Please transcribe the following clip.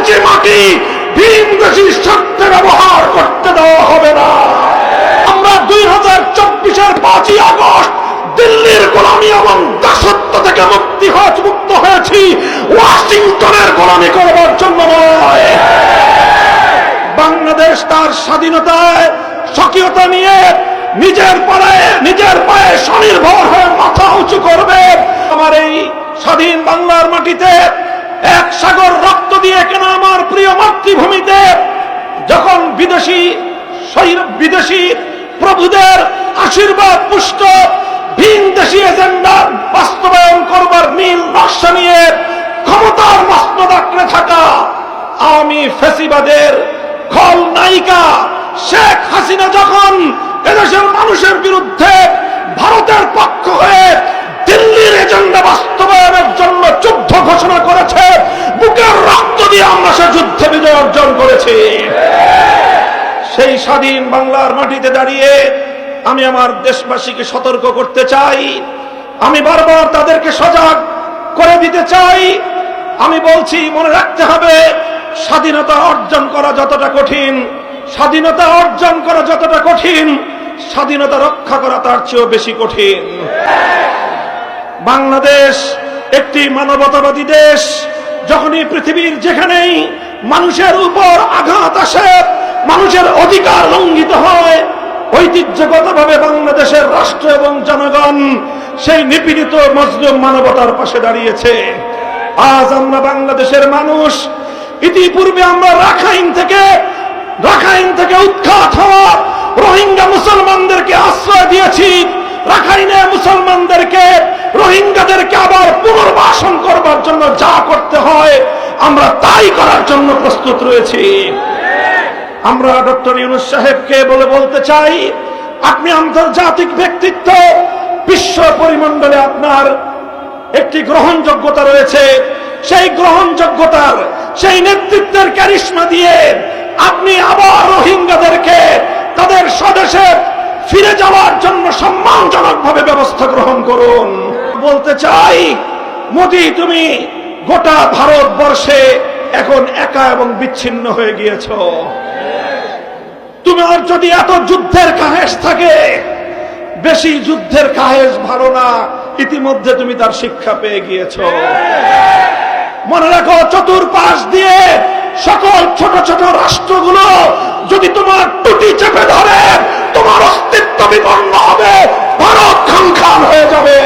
ইঞ্চি মাটি ভিনদেশী স্বার্থে ব্যবহার করতে দেওয়া হবে না। আমরা 2024-এর 5ই আগস্ট দিল্লির গোলামি এবং দাসত্ব থেকে মুক্ত হয়েছি, ওয়াশিংটনের গোলামি করবার জন্য নয়। বাংলাদেশ তার স্বাধীনতায় স্বকীয়তা নিয়ে নিজের পায়ে স্বনির্ভর হয়ে মাথা উঁচু করবে। আমার এই স্বাধীন বাংলার মাটিতে এক সাগর রক্ত দিয়ে কেন আমার প্রিয় মাতৃভূমিতে যখন বিদেশি প্রভুদের আশীর্বাদ পুষ্ট ভিনদেশী এজেন্ডা বাস্তবায়ন করবার নীল নকশা নিয়ে ক্ষমতার মসনদ আঁকড়ে থাকা আওয়ামী ফ্যাসিবাদের খলনায়িকা শেখ হাসিনা যখন এদেশের মানুষের বিরুদ্ধে ভারতের পক্ষ হয়ে দিল্লির এজেন্ডা বাস্তবায়নের জন্য যুদ্ধ ঘোষণা করেছে, বুকের রক্ত দিয়ে আমরা সে যুদ্ধে বিজয় অর্জন করেছি। সেই স্বাধীন বাংলার মাটিতে দাঁড়িয়ে আমি আমার দেশবাসীকে সতর্ক করতে চাই, আমি বারবার তাদেরকে সজাগ করে দিতে চাই। আমি বলছি, মনে রাখতে হবে, স্বাধীনতা অর্জন করা যতটা কঠিন, স্বাধীনতা রক্ষা করা তার চেয়েও বেশি কঠিন। বাংলাদেশ একটি মানবতাবাদী দেশ। যখনই পৃথিবীর যেখানেই মানুষের উপর আঘাত আসে, মানুষের অধিকার লঙ্ঘিত হয়, ঐতিহ্যগতভাবে বাংলাদেশের রাষ্ট্র এবং জনগণ সেই নিপীড়িত মজলুম মানবতার পাশে দাঁড়িয়েছে। আজ আমরা বাংলাদেশের মানুষ, ইতিপূর্বে আমরা রাখাইন থেকে উৎখাত হওয়া রোহিঙ্গা মুসলমানদেরকে আশ্রয় দিয়েছি। রাখাইনে মুসলমানদেরকে, রোহিঙ্গাদেরকে আবার পুনর্বাসন করবার জন্য যা করতে হয় আমরা তাই করার জন্য প্রস্তুত রয়েছি। আমরা ডক্টর ইউনূস সাহেবকে বলতে চাই, আপনি আন্তর্জাতিক ব্যক্তিত্ব, বিশ্ব পরিমণ্ডলে আপনার একটি গ্রহণযোগ্যতা রয়েছে। সেই গ্রহণযোগ্যতার, সেই নেতৃত্বের ক্যারিশমা দিয়ে আপনি আবার রোহিঙ্গাদেরকে তাদের স্বদেশে ফিরে যাওয়ার জন্য সম্মানজনকভাবে ব্যবস্থা গ্রহণ করুন। বলতে চাই, মোদি, তুমি গোটা ভারতবর্ষে এখন একা এবং বিচ্ছিন্ন হয়ে গিয়েছ। তোমার যদি এত যুদ্ধের কাহেস থাকে, বেশি যুদ্ধের কাহেস ভালো না, ইতিমধ্যে তুমি তার শিক্ষা পেয়ে গিয়েছ। মনে রাখো, চতুর্পাশ দিয়ে সকল ছোট ছোট রাষ্ট্রগুলো যদি তোমার টুটি চেপে ধরে, তোমার অস্তিত্ব বিপন্ন হবে, ভারত খান খান হয়ে যাবে।